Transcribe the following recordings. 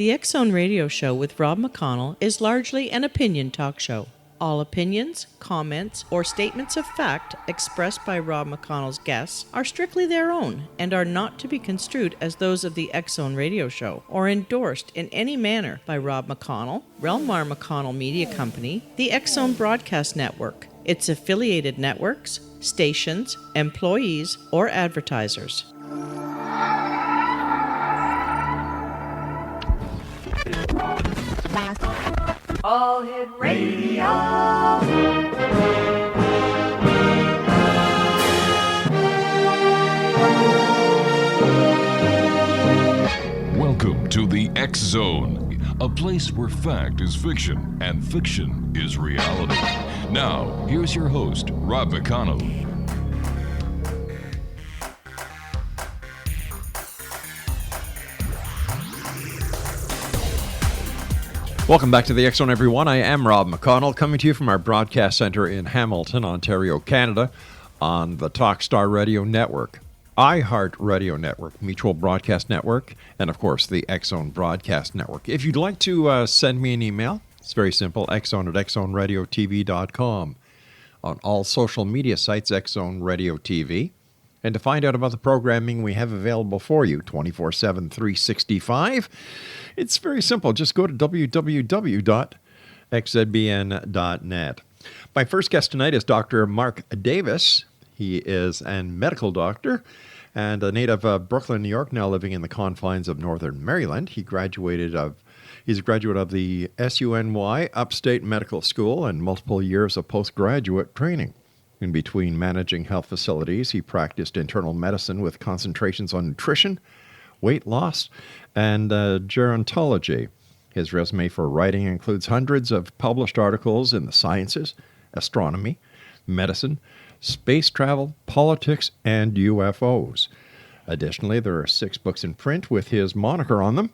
The X Zone Radio Show with Rob McConnell is largely an opinion talk show. All opinions, comments, or statements of fact expressed by Rob McConnell's guests are strictly their own and are not to be construed as those of the X Zone Radio Show or endorsed in any manner by Rob McConnell, Relmar McConnell Media Company, the X Zone Broadcast Network, its affiliated networks, stations, employees, or advertisers. All Hit Radio. Welcome to the X Zone, a place where fact is fiction and fiction is reality. Now, here's your host, Rob McConnell. Welcome back to the X Zone, everyone. I am Rob McConnell, coming to you from our broadcast center in Hamilton, Ontario, Canada, on the Talkstar Radio Network, iHeart Radio Network, Mutual Broadcast Network, and of course the X Zone Broadcast Network. If you'd like to send me an email, it's very simple, xzone@xzoneradiotv.com. On all social media sites, X Zone Radio TV. And to find out about the programming we have available for you 24/7, 365, it's very simple. Just go to www.xzbn.net. My first guest tonight is Dr. Mark Davis. He is a medical doctor and a native of Brooklyn, New York, now living in the confines of northern Maryland. He's a graduate of the SUNY Upstate Medical School and multiple years of postgraduate training. In between managing health facilities, he practiced internal medicine with concentrations on nutrition, weight loss, and gerontology. His resume for writing includes hundreds of published articles in the sciences, astronomy, medicine, space travel, politics, and UFOs. Additionally, there are 6 books in print with his moniker on them,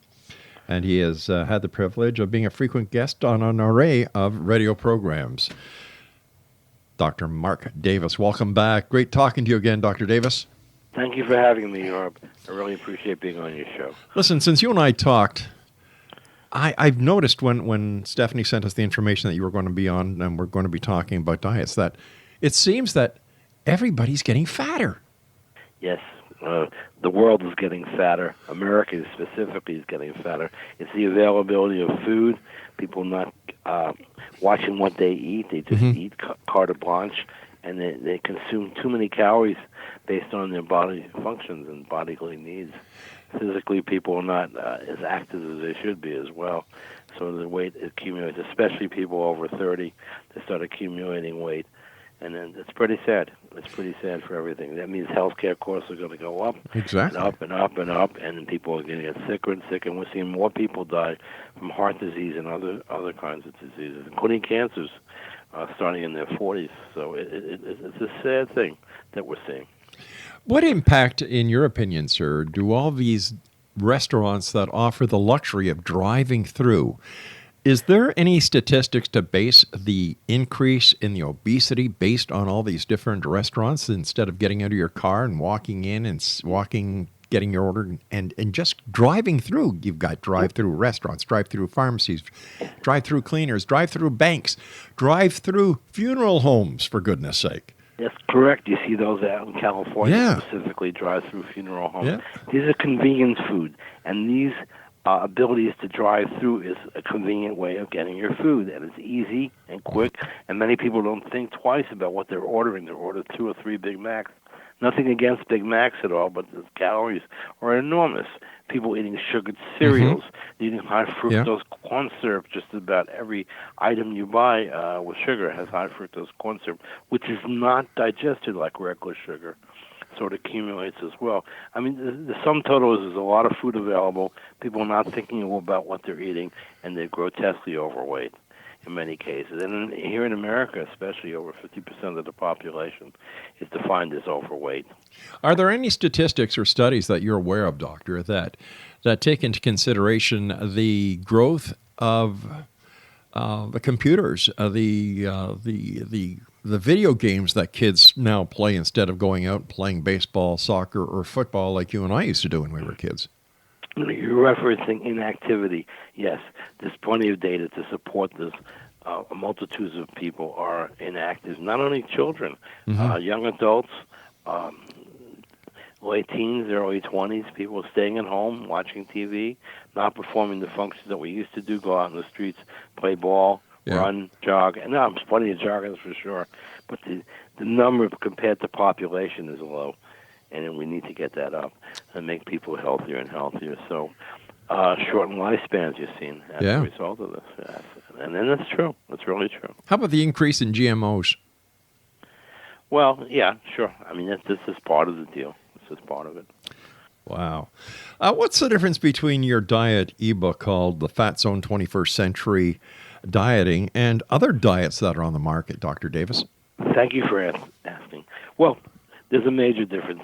and he has had the privilege of being a frequent guest on an array of radio programs. Dr. Mark Davis, welcome back. Great talking to you again, Dr. Davis. Thank you for having me, Rob. I really appreciate being on your show. Listen, since you and I talked, I've noticed when Stephanie sent us the information that you were going to be on and we're going to be talking about diets, that it seems that everybody's getting fatter. Yes, the world is getting fatter. America specifically is getting fatter. It's the availability of food. People not watching what they eat. They just eat carte blanche, and they consume too many calories based on their body functions and bodily needs. Physically, people are not as active as they should be as well. So the weight accumulates, especially people over 30. They start accumulating weight. And then it's pretty sad. It's pretty sad for everything. That means healthcare costs are going to go up, exactly, and up and up and up, and then people are going to get sicker and sicker. And we're seeing more people die from heart disease and other kinds of diseases, including cancers, starting in their 40s. So it's a sad thing that we're seeing. What impact, in your opinion, sir, do all these restaurants that offer the luxury of driving through? Is there any statistics to base the increase in the obesity based on all these different restaurants instead of getting out of your car and walking in and getting your order and just driving through? You've got drive-through restaurants, drive-through pharmacies, drive-through cleaners, drive-through banks, drive-through funeral homes, for goodness sake. That's correct. You see those out in California, specifically drive-through funeral homes. Yeah. These are convenience food, and these abilities to drive through is a convenient way of getting your food, and it's easy and quick, and many people don't think twice about what they're ordering. They order 2 or 3 Big Macs. Nothing against Big Macs at all, but the calories are enormous. People eating sugared cereals, eating high fructose corn syrup. Just about every item you buy with sugar has high fructose corn syrup, which is not digested like regular sugar. So it accumulates as well. I mean, the sum total is there's a lot of food available. People are not thinking about what they're eating, and they're grotesquely overweight in many cases. And here in America, especially, over 50% of the population is defined as overweight. Are there any statistics or studies that you're aware of, Doctor, that take into consideration the growth of the computers, the video games that kids now play instead of going out and playing baseball, soccer, or football like you and I used to do when we were kids? You're referencing inactivity. Yes, there's plenty of data to support this. Multitudes of people are inactive, not only children, young adults, late teens, early 20s, people staying at home, watching TV, not performing the functions that we used to do, go out in the streets, play ball, run, jog. And there's plenty of joggers for sure, but the number compared to population is low, and we need to get that up and make people healthier and healthier. So shortened lifespans you've seen as a result of this. Yes. And then that's true. That's really true. How about the increase in GMOs? Well, yeah, sure. I mean, this is part of the deal. This is part of it. Wow. What's the difference between your diet ebook called The Fat Zone 21st Century Dieting and other diets that are on the market, Dr. Davis? Thank you for asking. Well, there's a major difference.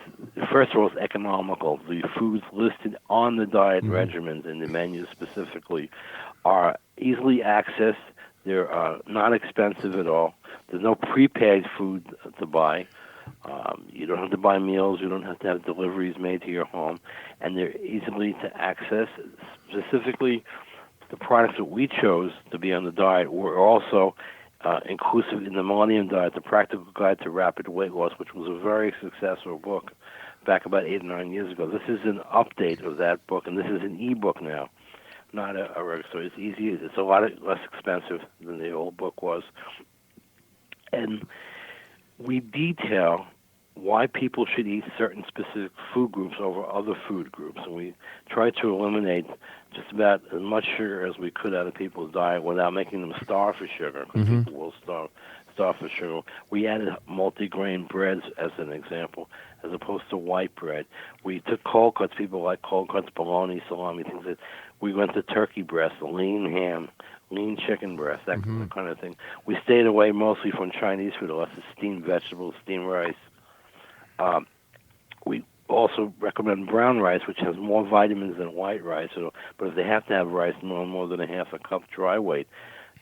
First of all, it's economical. The foods listed on the diet regimens and the menus specifically are easily accessed. They're not expensive at all. There's no prepaid food to buy. You don't have to buy meals. You don't have to have deliveries made to your home. And they're easily to access. Specifically, the products that we chose to be on the diet were also inclusive in the Millennium Diet, The Practical Guide to Rapid Weight Loss, which was a very successful book back about 8 or 9 years ago. This is an update of that book, and this is an e-book now, not a regular. So it's easy. It's a lot less expensive than the old book was. And we detail why people should eat certain specific food groups over other food groups. And we try to eliminate just about as much sugar as we could out of people's diet without making them starve for sugar, because people will starve for sugar. We added multigrain breads as an example, as opposed to white bread. We took cold cuts. People like cold cuts, bologna, salami, things that we went to turkey breast, lean ham, lean chicken breast, that kind of thing. We stayed away mostly from Chinese food, unless it's steamed vegetables, steamed rice. We also recommend brown rice, which has more vitamins than white rice. But if they have to have rice, no more than a half a cup dry weight.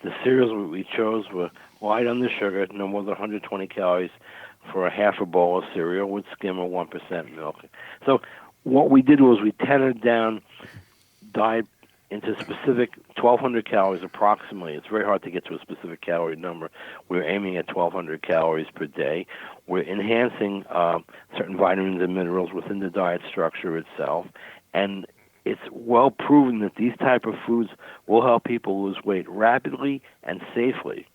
The cereals we chose were light on the sugar, no more than 120 calories for a half a bowl of cereal with skim or 1% milk. So what we did was we tendered down diet into specific 1,200 calories approximately. It's very hard to get to a specific calorie number. We're aiming at 1,200 calories per day. We're enhancing certain vitamins and minerals within the diet structure itself. And it's well proven that these type of foods will help people lose weight rapidly and safely.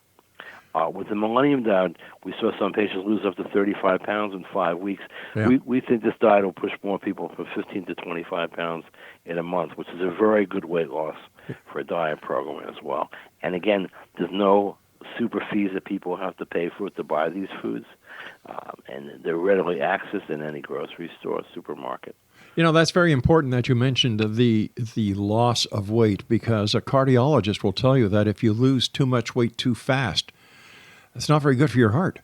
With the Millennium Diet, we saw some patients lose up to 35 pounds in 5 weeks. Yeah. We think this diet will push more people from 15 to 25 pounds in a month, which is a very good weight loss for a diet program as well. And again, there's no super fees that people have to pay for to buy these foods, and they're readily accessed in any grocery store, supermarket. You know, that's very important that you mentioned the loss of weight, because a cardiologist will tell you that if you lose too much weight too fast, it's not very good for your heart.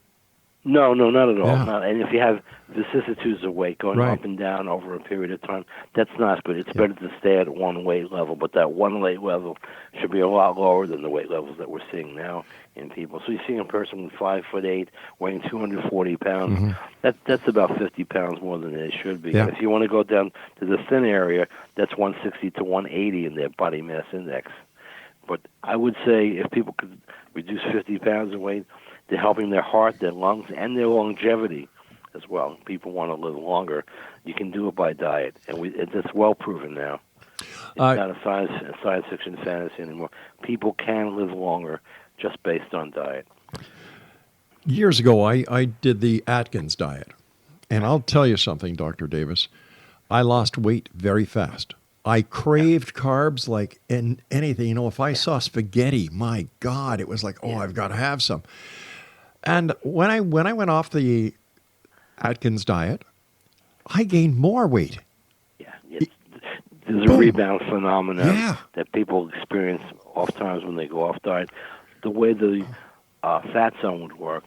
No, not at all. Yeah. Not. And if you have vicissitudes of weight going up and down over a period of time, that's not good. It's better to stay at one weight level, but that one weight level should be a lot lower than the weight levels that we're seeing now in people. So you're seeing a person with 5'8", weighing 240 pounds. That's about 50 pounds more than they should be. Yeah. If you want to go down to the thin area, that's 160 to 180 in their body mass index. But I would say if people could reduce 50 pounds of weight, they're helping their heart, their lungs, and their longevity as well. People want to live longer. You can do it by diet, and it's well proven now. It's not a science fiction fantasy anymore. People can live longer just based on diet. Years ago, I did the Atkins diet, and I'll tell you something, Dr. Davis. I lost weight very fast. I craved carbs like anything. You know, if I saw spaghetti, my God, it was like, I've got to have some. And when I went off the Atkins diet, I gained more weight. Yeah, there's a rebound phenomenon that people experience oftentimes when they go off diet. The way the fat zone would work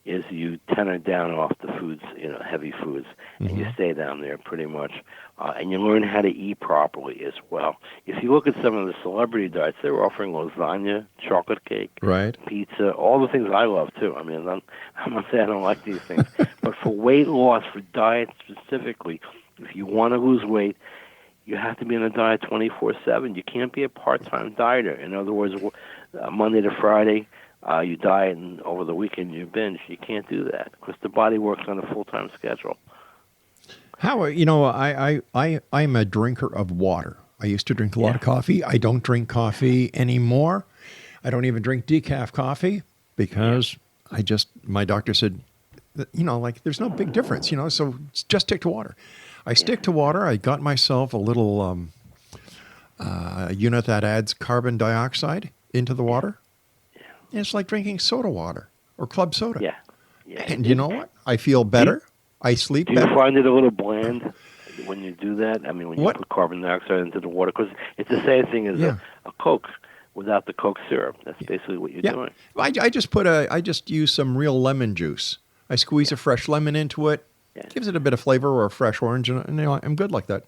is you tender down off the foods, heavy foods, and you stay down there pretty much. And you learn how to eat properly as well. If you look at some of the celebrity diets, they were offering lasagna, chocolate cake, pizza, all the things I love too. I mean, I'm not saying I don't like these things. But for weight loss, for diet specifically, if you want to lose weight, you have to be on a diet 24/7. You can't be a part-time dieter. In other words, Monday to Friday, you diet, and over the weekend you binge. You can't do that because the body works on a full-time schedule. How, I'm a drinker of water. I used to drink a lot of coffee. I don't drink coffee anymore. I don't even drink decaf coffee because my doctor said, there's no big difference, so just stick to water. I stick to water. I got myself a little unit that adds carbon dioxide into the water. Yeah. It's like drinking soda water or club soda. Yeah. And you know what? I feel better. I sleep better. Do you find it a little bland when you do that? I mean, when you put carbon dioxide into the water? Because it's the same thing as a Coke without the Coke syrup. That's basically what you're doing. I just use some real lemon juice. I squeeze a fresh lemon into it. Yeah. Gives it a bit of flavor, or a fresh orange, and I'm good like that.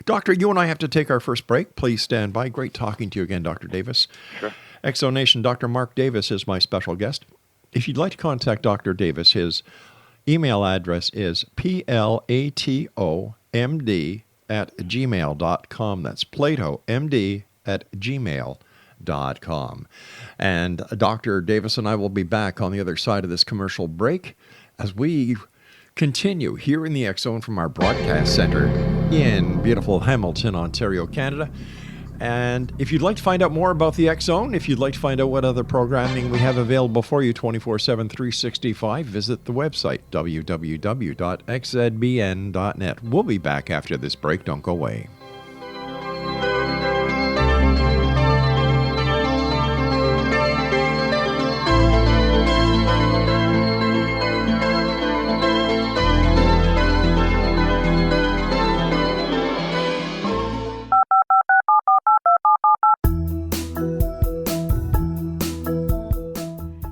Doctor, you and I have to take our first break. Please stand by. Great talking to you again, Dr. Davis. Sure. Exo Nation, Dr. Mark Davis is my special guest. If you'd like to contact Dr. Davis, his email address is platomd@gmail.com. That's platomd@gmail.com. And Dr. Davis and I will be back on the other side of this commercial break as we continue here in the X Zone from our broadcast center in beautiful Hamilton, Ontario, Canada. And if you'd like to find out more about the X Zone, if you'd like to find out what other programming we have available for you 24/7, 365, visit the website www.xzbn.net. We'll be back after this break. Don't go away.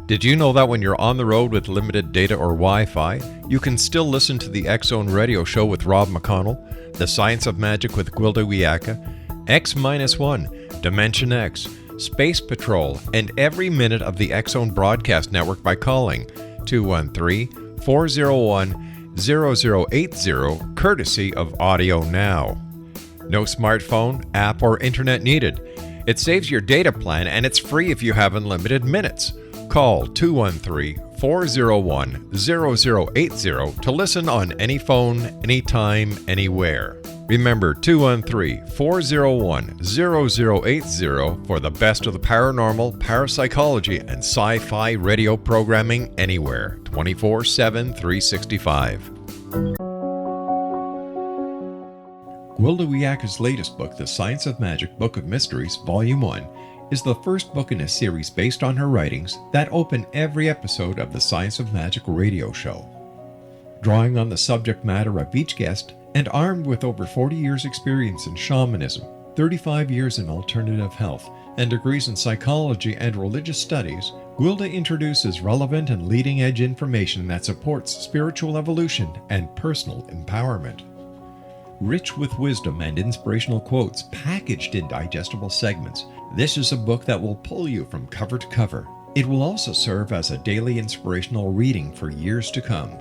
Did you know that when you're on the road with limited data or Wi-Fi, you can still listen to the X Zone radio show with Rob McConnell, The Science of Magic with Gwilda Wiyaka, X-1, Dimension X, Space Patrol, and every minute of the X Zone broadcast network by calling 213-401-0080, courtesy of Audio Now. No smartphone, app, or internet needed. It saves your data plan, and it's free if you have unlimited minutes. Call 213-401-0080 to listen on any phone, anytime, anywhere. Remember 213-401-0080 for the best of the paranormal, parapsychology, and sci-fi radio programming anywhere, 24/7, 365. Gwilda Wiyaka's latest book, The Science of Magic, Book of Mysteries, Volume 1, is the first book in a series based on her writings that open every episode of the Science of Magic radio show. Drawing on the subject matter of each guest and armed with over 40 years' experience in shamanism, 35 years in alternative health, and degrees in psychology and religious studies, Gwilda introduces relevant and leading-edge information that supports spiritual evolution and personal empowerment. Rich with wisdom and inspirational quotes packaged in digestible segments, this is a book that will pull you from cover to cover. It will also serve as a daily inspirational reading for years to come.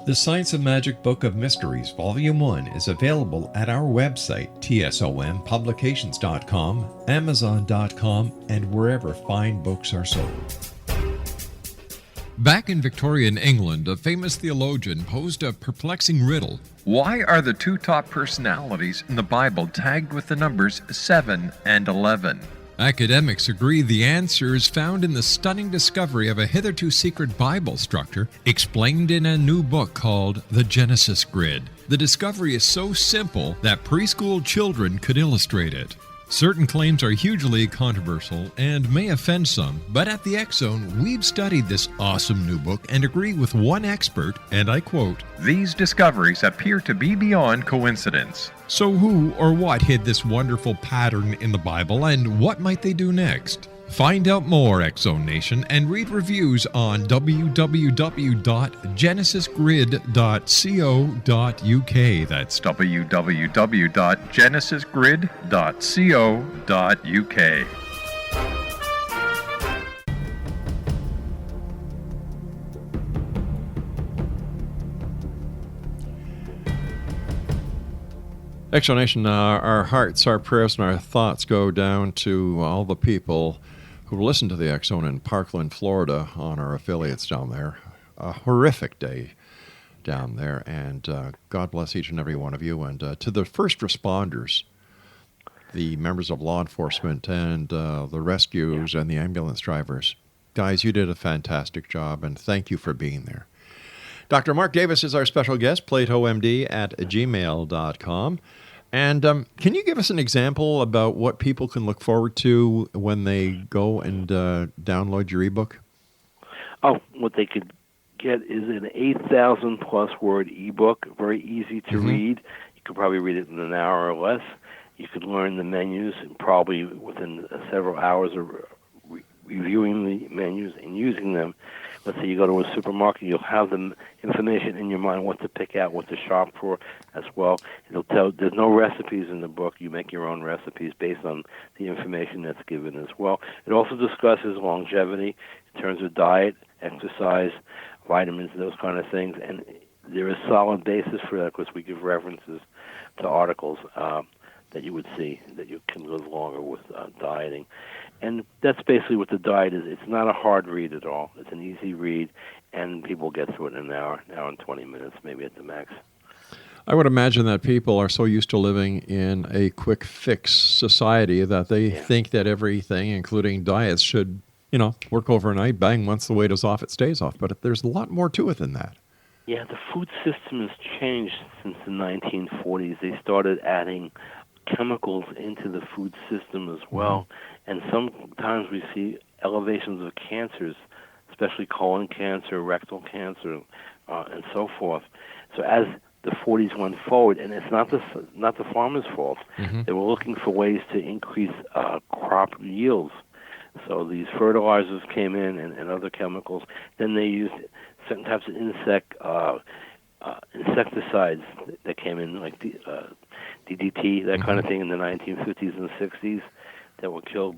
The Science of Magic Book of Mysteries, Volume 1 is available at our website, tsompublications.com, amazon.com, and wherever fine books are sold. Back in Victorian England, a famous theologian posed a perplexing riddle. Why are the two top personalities in the Bible tagged with the numbers 7 and 11? Academics agree the answer is found in the stunning discovery of a hitherto secret Bible structure explained in a new book called The Genesis Grid. The discovery is so simple that preschool children could illustrate it. Certain claims are hugely controversial and may offend some, but at the X Zone, we've studied this awesome new book and agree with one expert, and I quote, "These discoveries appear to be beyond coincidence." So who or what hid this wonderful pattern in the Bible, and what might they do next? Find out more, X Zone Nation, and read reviews on www.genesisgrid.co.uk. That's www.genesisgrid.co.uk. Explanation, our hearts, our prayers, and our thoughts go down to all the people who listen to the X Zone in Parkland, Florida, on our affiliates down there. A horrific day down there, and God bless each and every one of you. And to the first responders, the members of law enforcement, and the rescues and the ambulance drivers, guys, you did a fantastic job, and thank you for being there. Dr. Mark Davis is our special guest, platomd@gmail.com. And can you give us an example about what people can look forward to when they go and download your ebook? Oh, what they could get is an 8,000-plus word ebook, very easy to read. You could probably read it in an hour or less. You could learn the menus probably within several hours of reviewing the menus and using them. Let's say you go to a supermarket, you'll have the information in your mind what to pick out, what to shop for as well. It'll tell. There's no recipes in the book. You make your own recipes based on the information that's given as well. It also discusses longevity in terms of diet, exercise, vitamins, those kind of things. And there is solid basis for that because we give references to articles that you would see that you can live longer with dieting. And that's basically what the diet is. It's not a hard read at all. It's an easy read, and people get through it in an hour and 20 minutes, maybe at the max. I would imagine that people are so used to living in a quick fix society that they think that everything, including diets, should, work overnight, bang, once the weight is off, it stays off. But there's a lot more to it than that. Yeah, the food system has changed since the 1940s. They started adding chemicals into the food system as well. And sometimes we see elevations of cancers, especially colon cancer, rectal cancer, and so forth. So as the 40s went forward, and it's not the farmers' fault, they were looking for ways to increase crop yields. So these fertilizers came in and other chemicals. Then they used certain types of insecticides that came in, like DDT, that kind of thing, in the 1950s and 60s, that would kill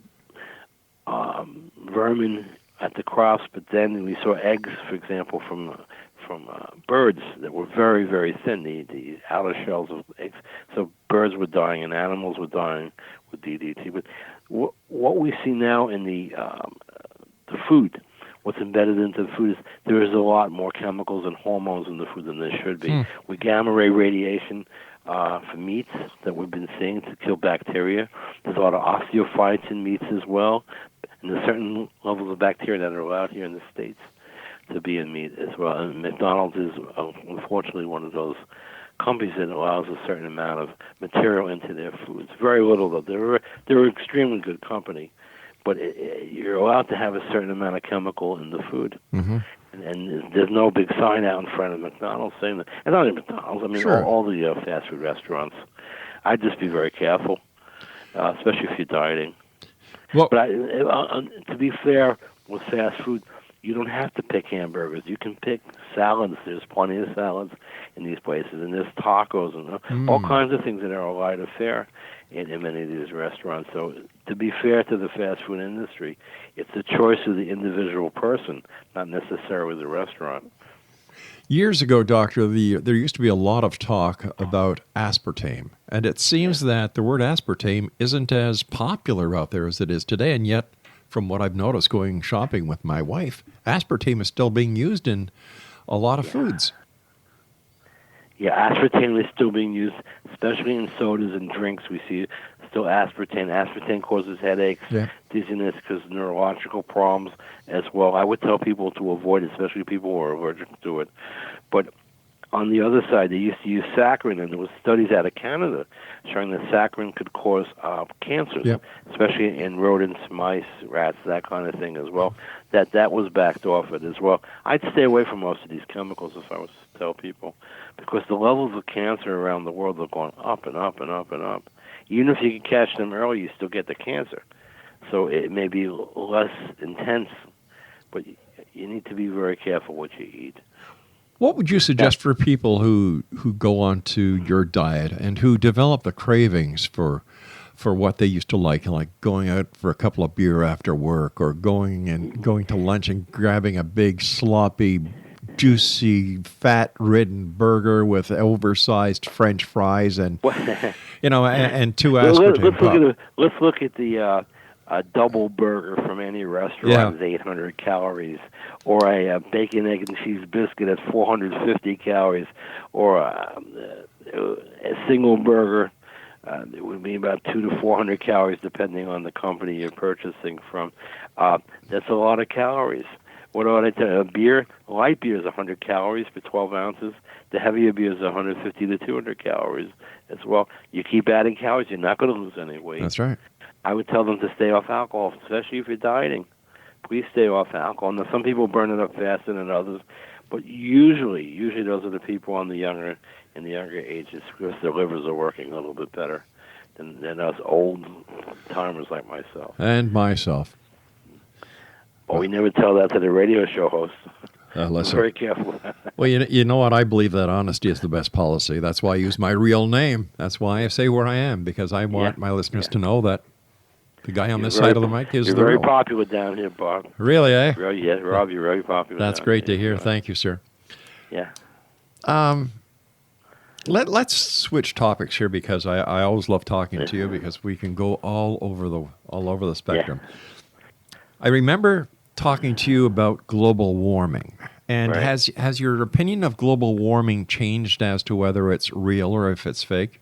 vermin at the crops. But then we saw eggs, for example, from birds that were very, very thin, the outer shells of eggs. So birds were dying and animals were dying with DDT. But what we see now in the food, what's embedded into the food, is there is a lot more chemicals and hormones in the food than there should be. With gamma ray radiation for meats that we've been seeing to kill bacteria. There's a lot of osteophytes in meats as well, and there's certain levels of bacteria that are allowed here in the States to be in meat as well. And McDonald's is unfortunately one of those companies that allows a certain amount of material into their foods. Very little, though. They're an extremely good company, but you're allowed to have a certain amount of chemical in the food. And there's no big sign out in front of McDonald's saying that. And not only McDonald's, I mean, all the fast food restaurants. I'd just be very careful, especially if you're dieting. Well, but to be fair, with fast food, you don't have to pick hamburgers. You can pick salads. There's plenty of salads in these places. And there's tacos and all kinds of things that are a lighter fare in many of these restaurants. So to be fair to the fast food industry, it's the choice of the individual person, not necessarily the restaurant. Years ago, Doctor, there used to be a lot of talk about aspartame. And it seems that the word aspartame isn't as popular out there as it is today. And yet, from what I've noticed going shopping with my wife, aspartame is still being used in a lot of foods. Yeah, aspartame is still being used, especially in sodas and drinks. We see still aspartame. Aspartame causes headaches, dizziness, because neurological problems as well. I would tell people to avoid it, especially people who are allergic to it. But on the other side, they used to use saccharin, and there was studies out of Canada showing that saccharin could cause cancers, especially in rodents, mice, rats, that kind of thing as well. That was backed off it as well. I'd stay away from most of these chemicals if I was to tell people, because the levels of cancer around the world are going up and up and up and up. Even if you can catch them early, you still get the cancer. So it may be less intense, but you need to be very careful what you eat. What would you suggest for people who go onto your diet and who develop the cravings for what they used to like going out for a couple of beer after work, or going to lunch and grabbing a big sloppy, juicy, fat-ridden burger with oversized French fries and and two Well, aspartame. let's look at the a double burger from any restaurant is 800 calories, or a bacon, egg, and cheese biscuit at 450 calories, or a single burger. It would be about 200 to 400 calories, depending on the company you're purchasing from. That's a lot of calories. What do I tell you? A beer, light beer is 100 calories for 12 ounces. The heavier beer is 150 to 200 calories as well. You keep adding calories, you're not going to lose any weight. That's right. I would tell them to stay off alcohol, especially if you're dieting. Please stay off alcohol. Now, some people burn it up faster than others, but usually those are the people in the younger ages because their livers are working a little bit better than us old timers like myself. And myself. Well, we never tell that to the radio show hosts. Listen. Very careful. Well, you know what? I believe that honesty is the best policy. That's why I use my real name. That's why I say where I am, because I want my listeners to know that the guy on this side of the mic is the real. You're very popular down here, Bob. Really, eh? Yeah, Rob, you're very popular. That's great to hear. Thank you, sir. Yeah. Let's switch topics here because I always love talking to you because we can go all over the spectrum. Yeah. I remember talking to you about global warming. And has your opinion of global warming changed as to whether it's real or if it's fake?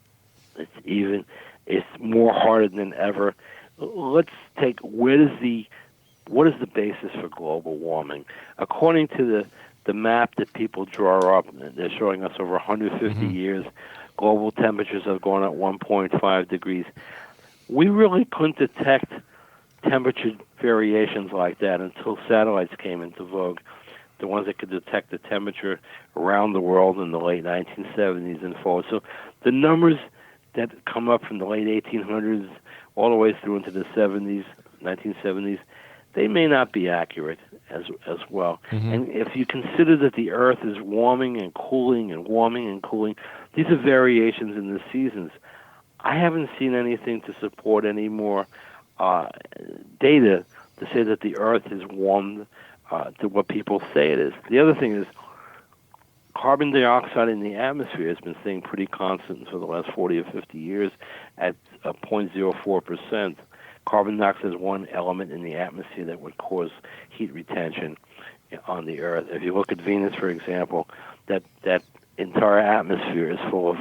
It's more harder than ever. Let's take what is the basis for global warming? According to the map that people draw up, they're showing us over 150 years, global temperatures have gone up 1.5 degrees. We really couldn't detect temperature variations like that until satellites came into vogue, the ones that could detect the temperature around the world in the late 1970s and forward. So the numbers that come up from the late 1800s all the way through into the 70s, 1970s, they may not be accurate as well. And if you consider that the Earth is warming and cooling and warming and cooling, these are variations in the seasons. I haven't seen anything to support any more data to say that the Earth is warmed to what people say it is. The other thing is carbon dioxide in the atmosphere has been staying pretty constant for the last 40 or 50 years at 0.04%. Carbon dioxide is one element in the atmosphere that would cause heat retention on the Earth. If you look at Venus, for example, that entire atmosphere is full of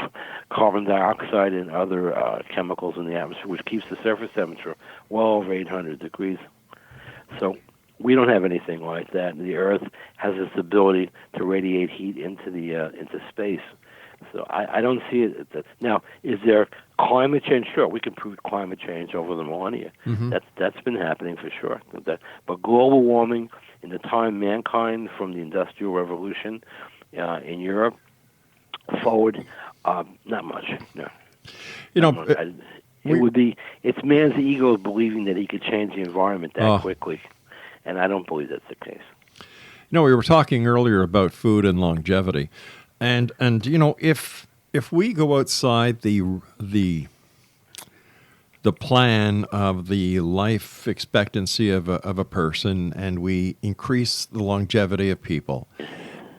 carbon dioxide and other chemicals in the atmosphere, which keeps the surface temperature well over 800 degrees. So we don't have anything like that. The Earth has this ability to radiate heat into space. So I don't see it. Now, is there climate change? Sure, we can prove climate change over the millennia. That's been happening for sure. But global warming, in the time mankind from the Industrial Revolution in Europe forward, not much. No. It's man's ego believing that he could change the environment that quickly, and I don't believe that's the case. We were talking earlier about food and longevity. And if we go outside the plan of the life expectancy of a person and we increase the longevity of people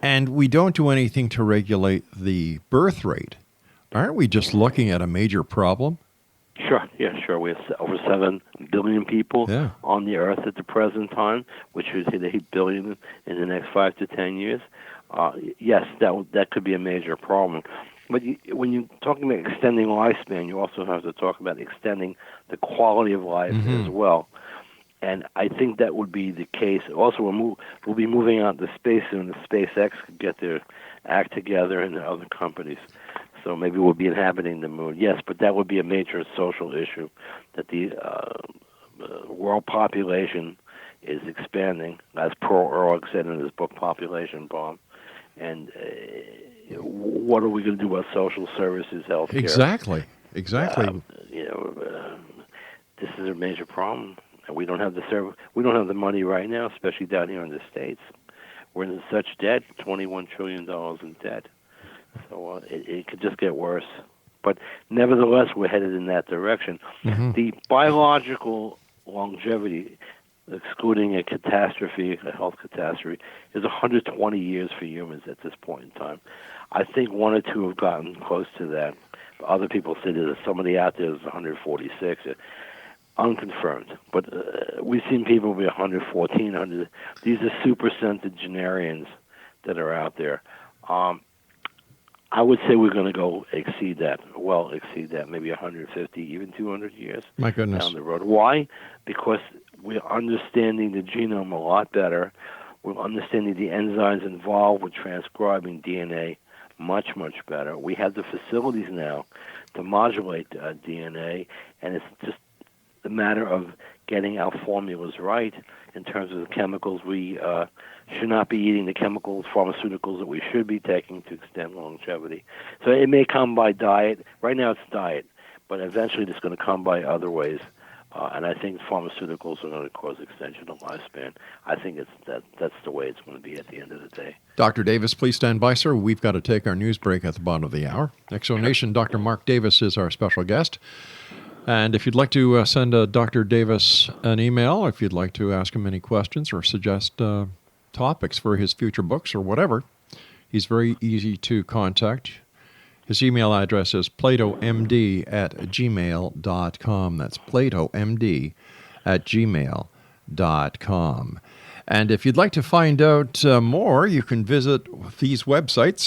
and we don't do anything to regulate the birth rate, aren't we just looking at a major problem? Sure. We have over 7 billion people on the Earth at the present time, which would hit 8 billion in the next 5 to 10 years. Yes, that could be a major problem. But when you're talking about extending lifespan, you also have to talk about extending the quality of life as well. And I think that would be the case. Also, we'll be moving out to space soon. The SpaceX could get their act together and the other companies. So maybe we'll be inhabiting the moon. Yes, but that would be a major social issue, that the world population is expanding, as Pearl Ehrlich said in his book Population Bomb. And what are we going to do about social services, health care? Exactly. This is a major problem. We don't have the money right now, especially down here in the States. We're in such debt, $21 trillion in debt. So it could just get worse. But nevertheless, we're headed in that direction. The biological longevity, excluding a health catastrophe, is 120 years for humans at this point in time. I think 1 or 2 have gotten close to that. Other people say there's somebody out there that's 146. Unconfirmed. But we've seen people be 114, 100. These are super centenarians that are out there. I would say we're going to go exceed that, maybe 150, even 200 years My goodness. down the road. Why? Because we're understanding the genome a lot better. We're understanding the enzymes involved with transcribing DNA much, much better. We have the facilities now to modulate DNA, and it's just a matter of getting our formulas right in terms of the chemicals. We should not be eating the chemicals, pharmaceuticals that we should be taking to extend longevity. So it may come by diet. Right now it's diet, but eventually it's going to come by other ways. And I think pharmaceuticals are going to cause extension of lifespan. I think that's the way it's going to be at the end of the day. Dr. Davis, please stand by, sir. We've got to take our news break at the bottom of the hour. Exonation, Dr. Mark Davis is our special guest. And if you'd like to send Dr. Davis an email, if you'd like to ask him any questions or suggest topics for his future books or whatever, he's very easy to contact. His email address is platomd@gmail.com. That's platomd@gmail.com. And if you'd like to find out more, you can visit these websites,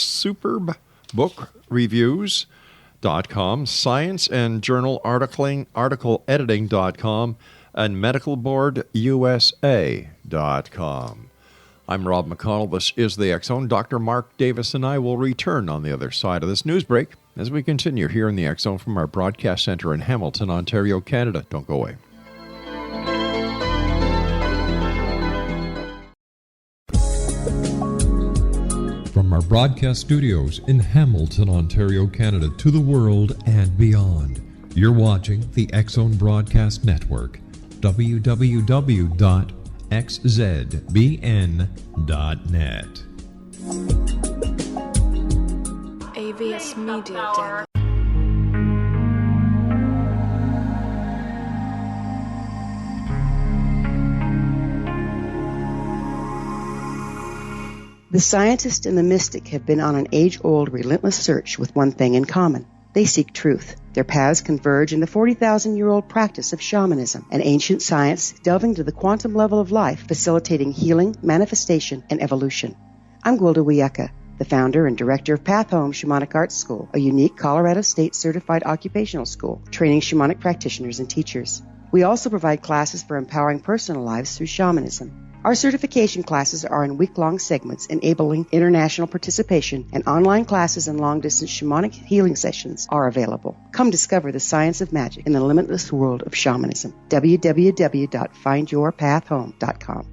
superbookreviews.com, science and journal article editing.com, and medicalboardusa.com. I'm Rob McConnell. This is the X Zone. Dr. Mark Davis and I will return on the other side of this news break as we continue here in the X Zone from our broadcast center in Hamilton, Ontario, Canada. Don't go away. From our broadcast studios in Hamilton, Ontario, Canada, to the world and beyond, you're watching the X Zone Broadcast Network, www.xzbn.net. AVS Media Den. The scientist and the mystic have been on an age-old, relentless search with one thing in common. They seek truth. Their paths converge in the 40,000-year-old practice of shamanism, an ancient science delving to the quantum level of life, facilitating healing, manifestation, and evolution. I'm Gwilda Wiyaka, the founder and director of Path Home Shamanic Arts School, a unique Colorado State certified occupational school training shamanic practitioners and teachers. We also provide classes for empowering personal lives through shamanism. Our certification classes are in week-long segments enabling international participation, and online classes and long-distance shamanic healing sessions are available. Come discover the science of magic in the limitless world of shamanism. www.findyourpathhome.com.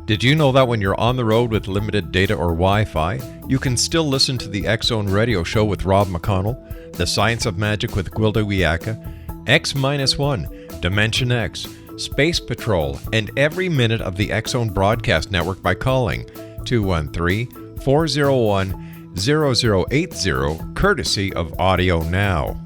Did you know that when you're on the road with limited data or Wi-Fi, you can still listen to the X Zone Radio Show with Rob McConnell, The Science of Magic with Gwilda Wiyaka, X-1, Dimension X, Space Patrol, and every minute of the X Zone Broadcast Network by calling 213-401-0080, courtesy of Audio Now.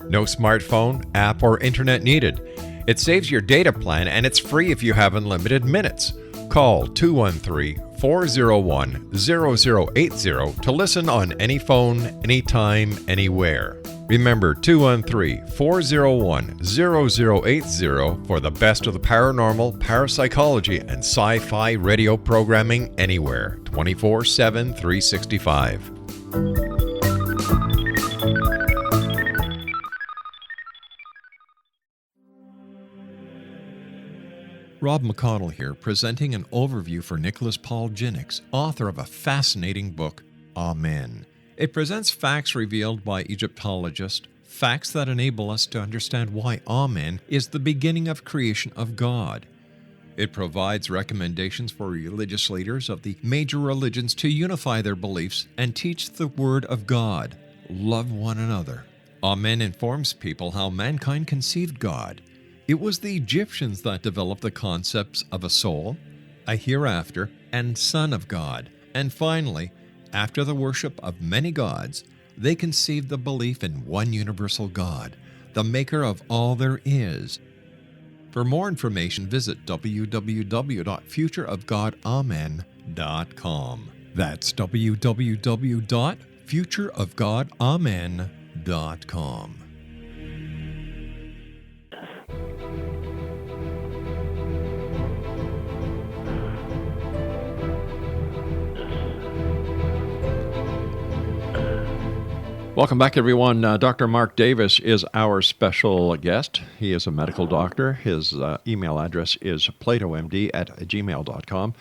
No smartphone, app, or internet needed. It saves your data plan, and it's free if you have unlimited minutes. Call 213-401-0080 to listen on any phone, anytime, anywhere. Remember 213-401-0080 for the best of the paranormal, parapsychology, and sci-fi radio programming anywhere, 24/7, 365. Rob McConnell here, presenting an overview for Nicholas Paul Jennings, author of a fascinating book, Amen. It presents facts revealed by Egyptologists, facts that enable us to understand why Amen is the beginning of creation of God. It provides recommendations for religious leaders of the major religions to unify their beliefs and teach the Word of God. Love one another. Amen informs people how mankind conceived God. It was the Egyptians that developed the concepts of a soul, a hereafter, and Son of God. And finally, after the worship of many gods, they conceived the belief in one universal God, the maker of all there is. For more information, visit www.futureofgodamen.com. That's www.futureofgodamen.com. Welcome back, everyone. Dr. Mark Davis is our special guest. He is a medical doctor. His email address is platomd@gmail.com.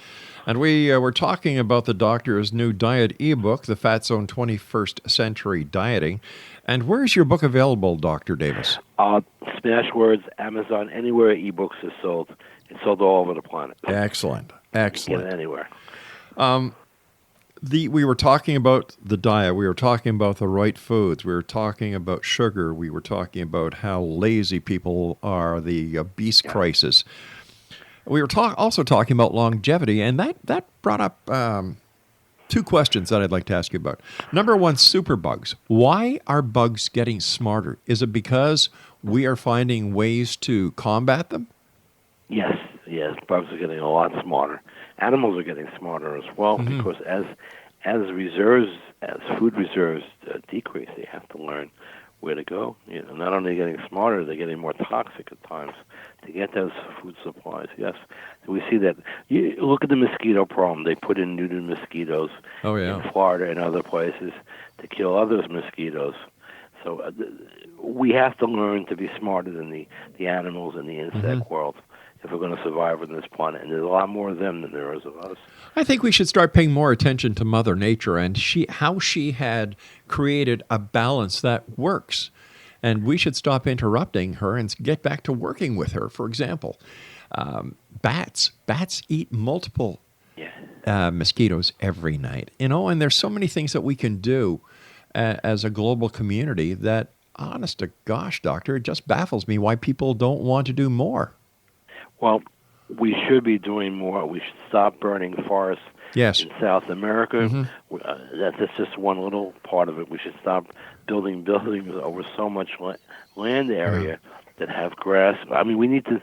And we were talking about the doctor's new diet ebook, The Fat Zone 21st Century Dieting. And where is your book available, Dr. Davis? Smashwords, Amazon, anywhere ebooks are sold. It's sold all over the planet. Excellent. Excellent. Get it anywhere. We were talking about the diet. We were talking about the right foods. We were talking about sugar. We were talking about how lazy people are, the obese crisis. We were also talking about longevity, and that brought up two questions that I'd like to ask you about. Number one, superbugs. Why are bugs getting smarter? Is it because we are finding ways to combat them? Yes, bugs are getting a lot smarter. Animals are getting smarter as well, because as food reserves decrease, they have to learn where to go. Not only getting smarter, they're getting more toxic at times to get those food supplies. Yes, we see that. You look at the mosquito problem. They put in neutered mosquitoes in Florida and other places to kill other mosquitoes. So we have to learn to be smarter than the animals in the insect world if we're going to survive on this planet. And there's a lot more of them than there is of us. I think we should start paying more attention to Mother Nature and how she had created a balance that works. And we should stop interrupting her and get back to working with her. For example, bats eat multiple mosquitoes every night. And there's so many things that we can do as a global community that, honest to gosh, doctor, it just baffles me why people don't want to do more. Well, we should be doing more. We should stop burning forests in South America. That's just one little part of it. We should stop building buildings over so much land area that have grass. I mean, we need to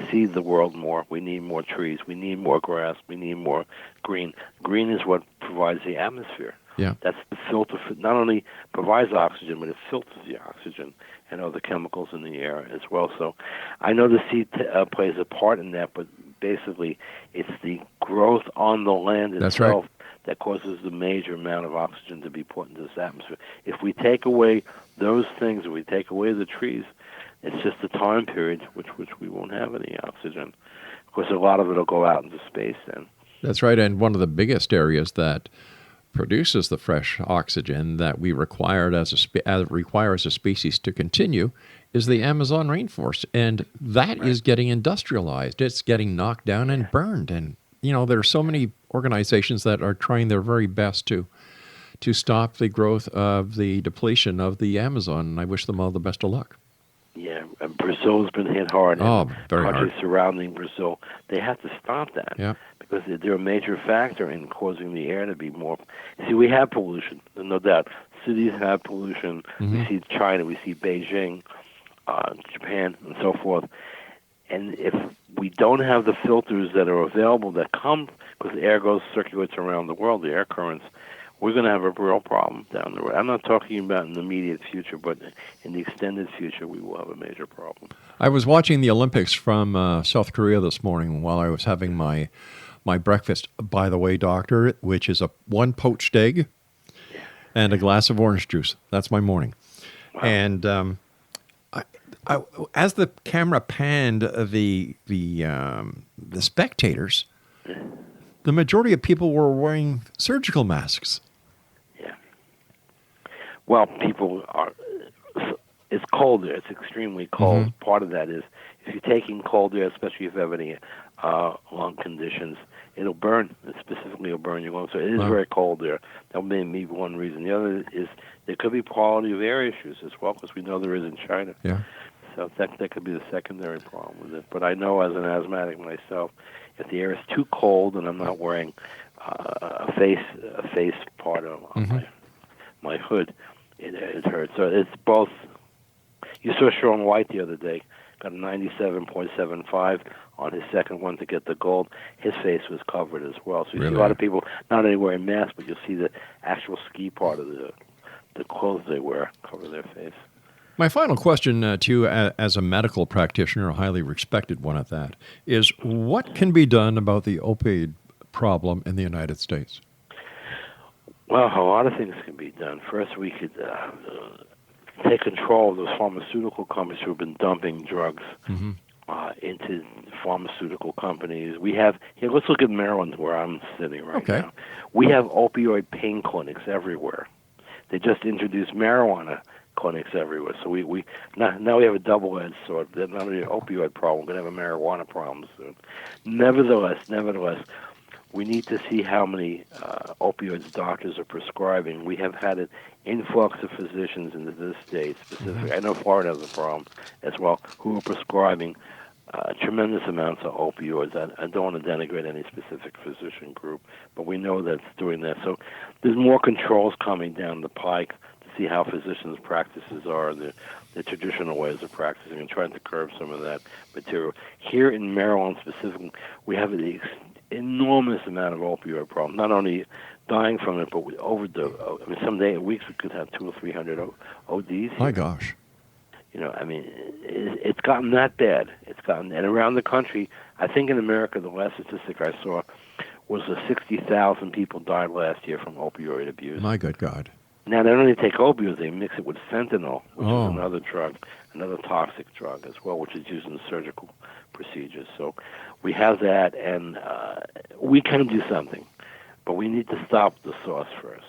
see the world more. We need more trees. We need more grass. We need more green. Green is what provides the atmosphere. Yeah. That's the filter. Not only provides oxygen, but it filters the oxygen and other chemicals in the air as well. So I know the seed plays a part in that, but basically it's the growth on the land itself that causes the major amount of oxygen to be put into this atmosphere. If we take away those things, if we take away the trees, it's just a time period which we won't have any oxygen. Of course, a lot of it will go out into space then. That's right, and one of the biggest areas that produces the fresh oxygen that we require as a species to continue is the Amazon rainforest, and that is getting industrialized. It's getting knocked down and burned, and there are so many organizations that are trying their very best to stop the growth of the depletion of the Amazon, and I wish them all the best of luck. Yeah, and Brazil's been hit hard. Oh, very hard. Countries surrounding Brazil, they have to stop that. Yeah. Because they're a major factor in causing the air to be more. See, we have pollution, no doubt. Cities have pollution. We see China, we see Beijing, Japan, and so forth. And if we don't have the filters that are available that come, because the air circulates around the world, the air currents, we're going to have a real problem down the road. I'm not talking about in the immediate future, but in the extended future, we will have a major problem. I was watching the Olympics from South Korea this morning while I was having my breakfast, by the way, doctor, which is one poached egg and a glass of orange juice. That's my morning. Wow. And as the camera panned the spectators, the majority of people were wearing surgical masks. Yeah. Well, people are. It's cold there. It's extremely cold. Part of that is if you're taking cold air, especially if you have any lung conditions, it'll burn. Specifically, it'll burn your lungs. So it is very cold there. That may be one reason. The other is there could be quality of air issues as well, because we know there is in China. Yeah. So that could be the secondary problem with it. But I know as an asthmatic myself, if the air is too cold and I'm not wearing a face part on my hood, it hurts. So it's both. You saw Shaun White the other day got a 97.75 on his second one to get the gold. His face was covered as well. So you see a lot of people not only wearing masks, but you'll see the actual ski part of the clothes they wear cover their face. My final question to you as a medical practitioner, a highly respected one at that, is what can be done about the opioid problem in the United States? Well, a lot of things can be done. First, we could take control of those pharmaceutical companies who have been dumping drugs into pharmaceutical companies. We have, here, let's look at Maryland, where I'm sitting right now. We have opioid pain clinics everywhere. They just introduced marijuana clinics everywhere. So we now we have a double-edged sword. There's not only an opioid problem, we're going to have a marijuana problem soon. Nevertheless, we need to see how many opioids doctors are prescribing. We have had an influx of physicians into this state specifically. I know Florida has a problem as well, who are prescribing tremendous amounts of opioids. I don't want to denigrate any specific physician group, but we know that it's doing that. So there's more controls coming down the pike to see how physicians' practices are, the traditional ways of practicing, and trying to curb some of that material. Here in Maryland specifically, we have an enormous amount of opioid problem, not only dying from it, but with overdose. I mean, some day a week we could have 200 or 300 ODs here. My gosh. You know, I mean, it's gotten that bad. And around the country, I think in America, the last statistic I saw was 60,000 people died last year from opioid abuse. My good God. Now, they don't only take opioids, they mix it with fentanyl, which is another drug, another toxic drug as well, which is used in surgical procedures. So we have that, and we can do something, but we need to stop the source first.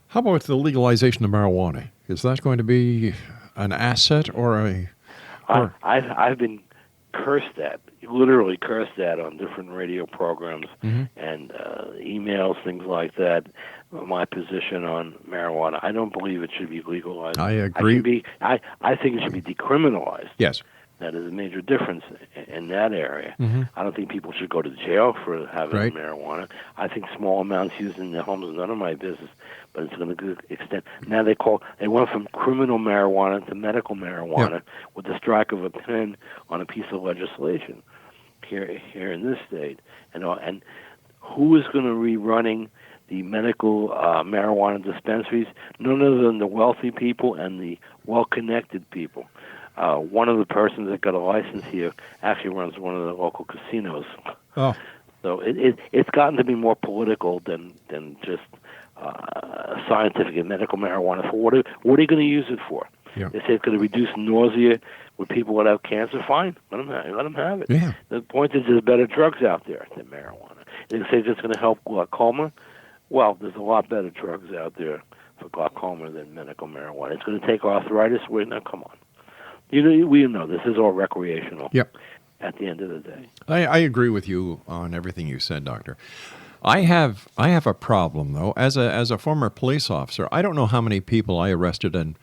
How about the legalization of marijuana? Is that going to be an asset or a... I've been cursed at, literally cursed at on different radio programs and emails, things like that, my position on marijuana. I don't believe it should be legalized. I agree. I think it should be decriminalized. Yes. That is a major difference in that area. I don't think people should go to jail for having marijuana. I think small amounts used in their homes is none of my business, but it's going to extend. Now they went from criminal marijuana to medical marijuana with the strike of a pen on a piece of legislation here in this state. And who is going to be running the medical marijuana dispensaries? None other than the wealthy people and the well-connected people. One of the persons that got a license here actually runs one of the local casinos. Oh. So it's gotten to be more political than just scientific and medical marijuana. For what are you going to use it for? Yeah. They say it's going to reduce nausea with people that have cancer. Fine, let them have it. Yeah. The point is there's better drugs out there than marijuana. They say it's going to help glaucoma. Well, there's a lot better drugs out there for glaucoma than medical marijuana. It's going to take arthritis away. Now, come on. We know this is all recreational. Yep. At the end of the day, I agree with you on everything you said, Doctor. I have a problem though. As a former police officer, I don't know how many people I arrested and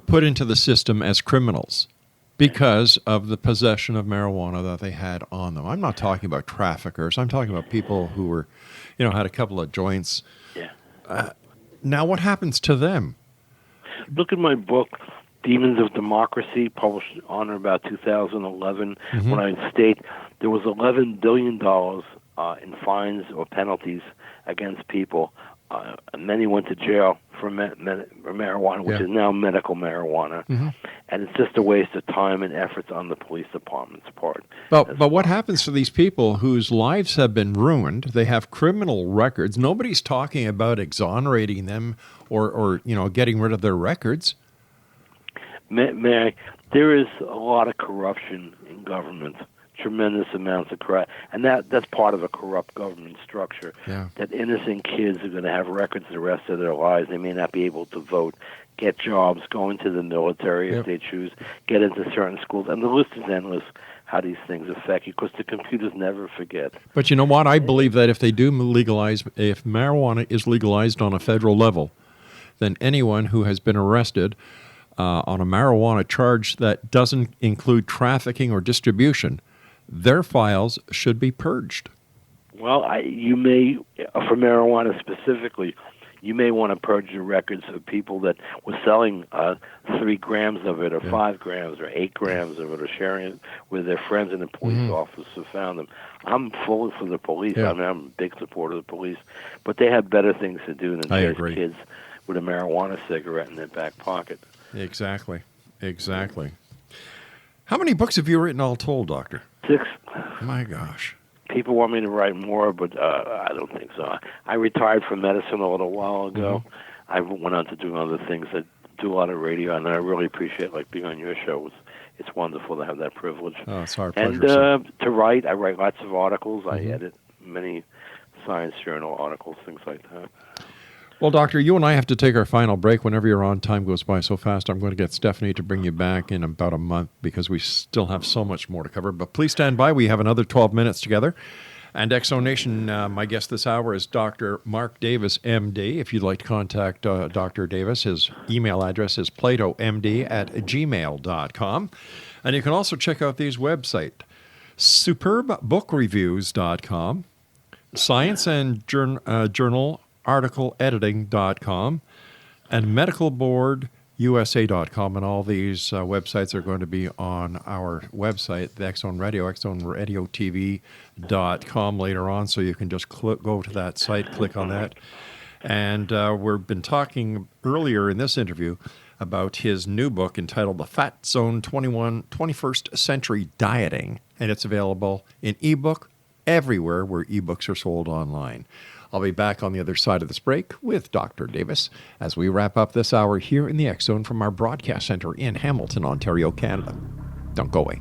put into the system as criminals because of the possession of marijuana that they had on them. I'm not talking about traffickers. I'm talking about people who were, had a couple of joints. Yeah. Now, what happens to them? Look at my book, Demons of Democracy, published on or about 2011, when I state there was $11 billion in fines or penalties against people. Many went to jail for marijuana, which is now medical marijuana. And it's just a waste of time and efforts on the police department's part. But what happens to these people whose lives have been ruined? They have criminal records. Nobody's talking about exonerating them or getting rid of their records. There is a lot of corruption in government, tremendous amounts of corruption, and that's part of a corrupt government structure. Yeah. That innocent kids are going to have records the rest of their lives. They may not be able to vote, get jobs, go into the military if they choose, get into certain schools, and the list is endless. How these things affect you, because the computers never forget. But you know what? I believe that if marijuana is legalized on a federal level, then anyone who has been arrested on a marijuana charge that doesn't include trafficking or distribution, their files should be purged. Well, you may, for marijuana specifically, you may want to purge the records of people that were selling 3 grams of it, or 5 grams, or 8 grams of it, or sharing it with their friends in the police office who found them. I'm fully for the police. Yeah. I mean, I'm a big supporter of the police, but they have better things to do than chase kids with a marijuana cigarette in their back pocket. Exactly. How many books have you written all told, Doctor? 6. My gosh. People want me to write more, but I don't think so. I retired from medicine a little while ago. I went on to do other things. I do a lot of radio, and I really appreciate being on your show. It's wonderful to have that privilege. Oh, it's our pleasure. And to write, I write lots of articles. I edit many science journal articles, things like that. Well, Doctor, you and I have to take our final break. Whenever you're on, time goes by so fast. I'm going to get Stephanie to bring you back in about a month because we still have so much more to cover. But please stand by. We have another 12 minutes together. And Exo Nation, my guest this hour is Dr. Mark Davis, MD. If you'd like to contact Dr. Davis, his email address is platomd@gmail.com. And you can also check out these websites, superbbookreviews.com, Science and Journal articleediting.com, and medicalboardusa.com, and all these websites are going to be on our website, the X-Zone Radio, xzoneradiotv.com later on, so you can just go to that site, click on that. And we've been talking earlier in this interview about his new book entitled The Fat Zone 21st Century Dieting, and it's available in ebook everywhere where ebooks are sold online. I'll be back on the other side of this break with Dr. Davis as we wrap up this hour here in the X-Zone from our broadcast center in Hamilton, Ontario, Canada. Don't go away.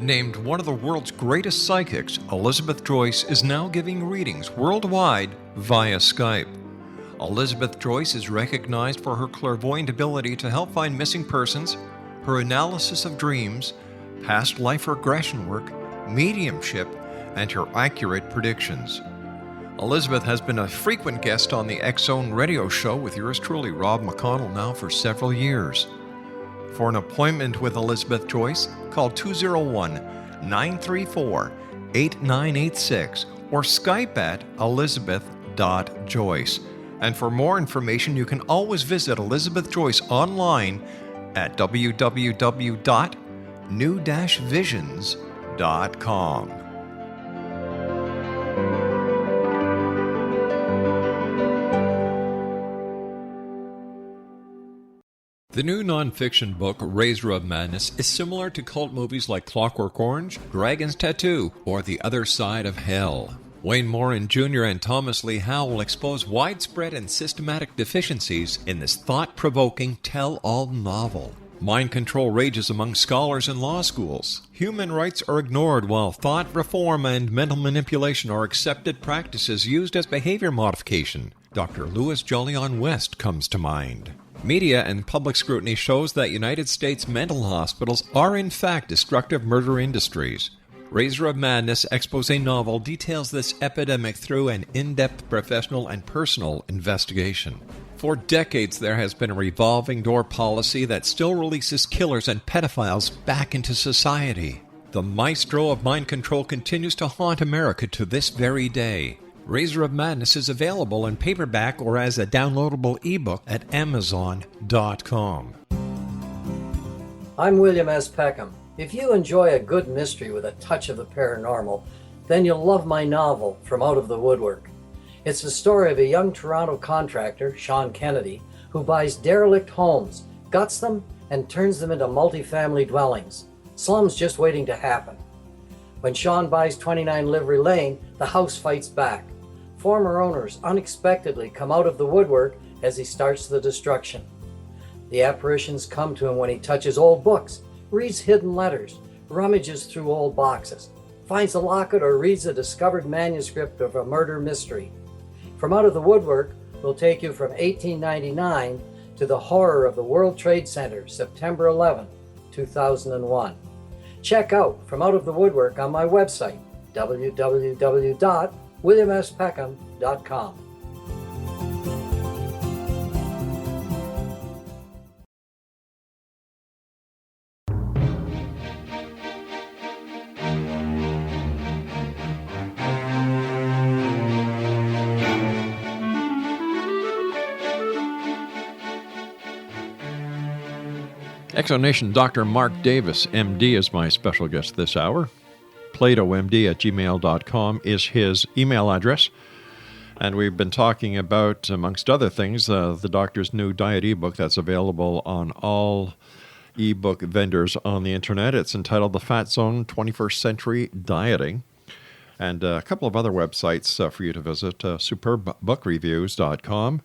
Named one of the world's greatest psychics, Elizabeth Joyce is now giving readings worldwide via Skype. Elizabeth Joyce is recognized for her clairvoyant ability to help find missing persons, her analysis of dreams, past life regression work, mediumship, and her accurate predictions. Elizabeth has been a frequent guest on the X-Zone radio show with yours truly, Rob McConnell, now for several years. For an appointment with Elizabeth Joyce, call 201-934-8986 or Skype at elizabeth.joyce. And for more information, you can always visit Elizabeth Joyce online at www.new-visions.com. The new nonfiction book, Razor of Madness, is similar to cult movies like Clockwork Orange, Dragon's Tattoo, or The Other Side of Hell. Wayne Morin Jr. and Thomas Lee Howe will expose widespread and systematic deficiencies in this thought-provoking tell-all novel. Mind control rages among scholars in law schools. Human rights are ignored while thought reform and mental manipulation are accepted practices used as behavior modification. Dr. Louis Jolyon West comes to mind. Media and public scrutiny shows that United States mental hospitals are in fact destructive murder industries. Razor of Madness expose novel details this epidemic through an in-depth professional and personal investigation. For decades there has been a revolving door policy that still releases killers and pedophiles back into society. The maestro of mind control continues to haunt America to this very day. Razor of Madness is available in paperback or as a downloadable ebook at Amazon.com. I'm William S. Peckham. If you enjoy a good mystery with a touch of the paranormal, then you'll love my novel, From Out of the Woodwork. It's the story of a young Toronto contractor, Sean Kennedy, who buys derelict homes, guts them, and turns them into multifamily dwellings. Slums just waiting to happen. When Sean buys 29 Livery Lane, the house fights back. Former owners unexpectedly come out of the woodwork as he starts the destruction. The apparitions come to him when he touches old books, reads hidden letters, rummages through old boxes, finds a locket or reads a discovered manuscript of a murder mystery. From Out of the Woodwork will take you from 1899 to the horror of the World Trade Center, September 11, 2001. Check out From Out of the Woodwork on my website, www.williamspeckham.com. Exonation Dr. Mark Davis, MD, is my special guest this hour. PlatoMD@gmail.com is his email address. And we've been talking about, amongst other things, the doctor's new diet ebook that's available on all ebook vendors on the internet. It's entitled The Fat Zone 21st Century Dieting. And a couple of other websites for you to visit, superbookreviews.com,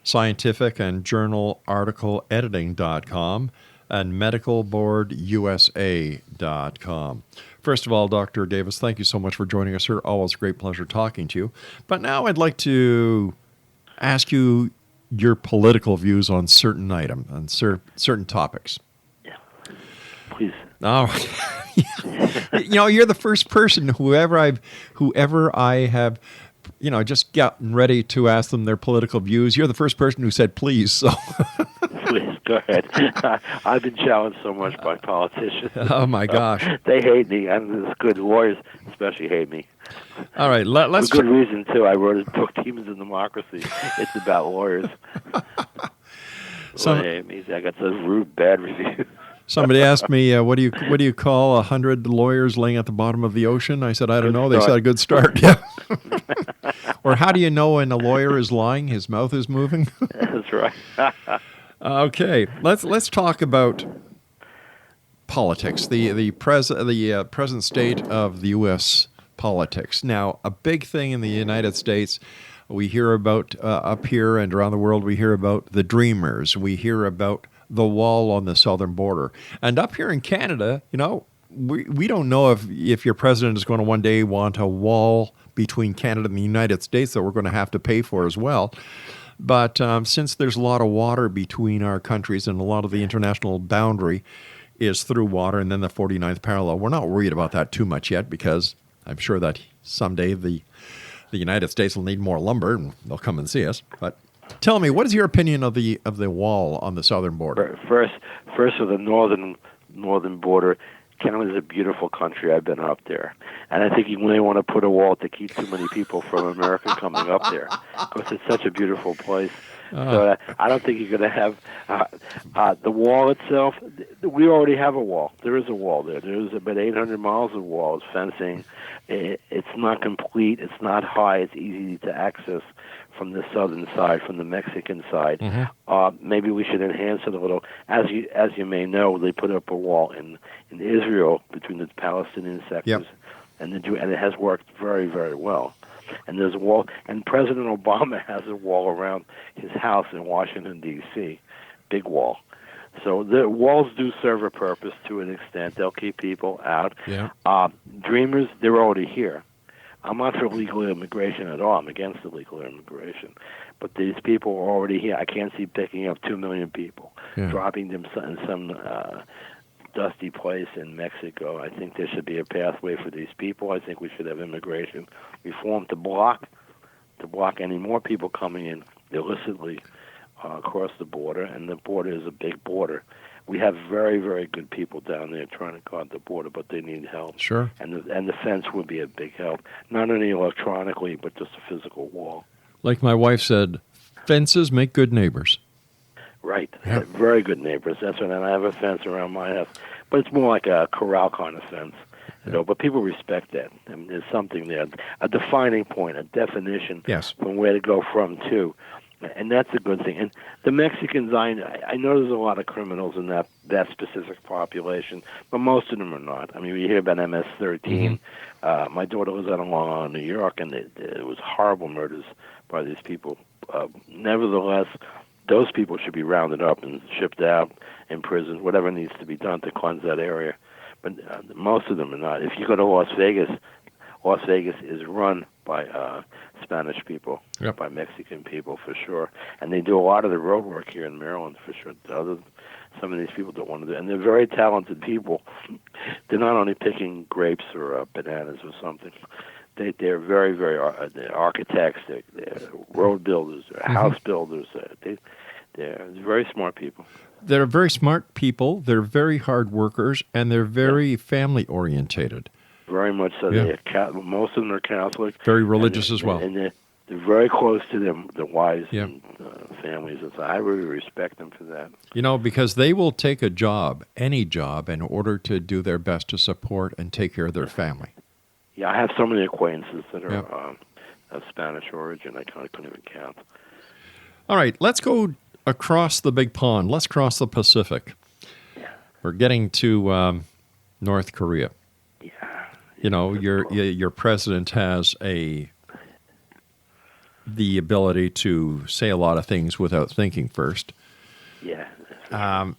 scientific and journal article editing.com, and medicalboardusa.com. First of all, Dr. Davis, thank you so much for joining us here. Always a great pleasure talking to you. But now I'd like to ask you your political views on certain items, on certain topics. Yeah, please. Oh, you know, you're the first person, whoever I have, you know, just gotten ready to ask them their political views. You're the first person who said please. So, please go ahead. I've been challenged so much by politicians. Oh my gosh, they hate me, and it's good. Lawyers especially hate me. All right, let's. For good reason too. I wrote a book, Demons in Democracy. It's about lawyers. So, they hate me. I got those rude, bad reviews. Somebody asked me, what do you call 100 lawyers laying at the bottom of the ocean? I said, I don't know. They said a good start. Yeah. Or how do you know when a lawyer is lying? His mouth is moving. That's right. Okay, let's talk about politics. The present state of the U.S. politics. Now, a big thing in the United States. We hear about up here and around the world. We hear about the Dreamers. We hear about the wall on the southern border. And up here in Canada, you know, we don't know if your president is going to one day want a wall between Canada and the United States that we're going to have to pay for as well. But since there's a lot of water between our countries and a lot of the international boundary is through water and then the 49th parallel, we're not worried about that too much yet, because I'm sure that someday the United States will need more lumber and they'll come and see us. But tell me, what is your opinion of the wall on the southern border? First of the northern border, Canada's a beautiful country. I've been up there, and I think you may want to put a wall to keep too many people from America coming up there, because it's such a beautiful place. So I don't think you're going to have the wall itself. We already have a wall. There is a wall there. There's about 800 miles of wall. It's fencing. It's not complete. It's not high. It's easy to access from the southern side, from the Mexican side. Mm-hmm. Maybe we should enhance it a little. As you may know, they put up a wall in Israel between the Palestinian sectors, yep, and it has worked very, very well. And there's a wall, and President Obama has a wall around his house in Washington, D.C., big wall. So the walls do serve a purpose to an extent. They'll keep people out. Yeah. Dreamers, they're already here. I'm not for legal immigration at all. I'm against illegal immigration. But these people are already here. I can't see picking up 2 million people, dropping them in some dusty place in Mexico. I think there should be a pathway for these people. I think we should have immigration reform to block any more people coming in illicitly across the border. And the border is a big border. We have very, very good people down there trying to guard the border, but they need help. Sure. And the fence would be a big help, not only electronically, but just a physical wall. Like my wife said, fences make good neighbors. Right. Yep. Very good neighbors. That's right. And I have a fence around my house, but it's more like a corral kind of fence. You know, but people respect that. I mean, there's something there, a defining point, a definition from where to go from to. And that's a good thing. And the Mexicans, I know there's a lot of criminals in that specific population, but most of them are not. I mean, we hear about MS-13. Mm-hmm. My daughter was out in Long Island, New York, and it was horrible murders by these people. Nevertheless, those people should be rounded up and shipped out, imprisoned, whatever needs to be done to cleanse that area. But most of them are not. If you go to Las Vegas is run by Spanish people, Yep. by Mexican people for sure, and they do a lot of the road work here in Maryland for sure. Some of these people don't want to do, and they're very talented people. They're not only picking grapes or bananas or something. They're very, very they're architects, they're road builders, they're house builders. They're very smart people. They're very smart people. They're very hard workers, and they're very family orientated. Very much so. Yeah. Most of them are Catholic. Very religious as well. And they're very close to their wives Yeah. and families. And so I really respect them for that. Because they will take a job, any job, in order to do their best to support and take care of their family. Yeah, I have so many acquaintances that are Yep. of Spanish origin. I couldn't even count. All right, let's go across the big pond. Let's cross the Pacific. Yeah. We're getting to North Korea. Yeah. Your president has the ability to say a lot of things without thinking first. Yeah.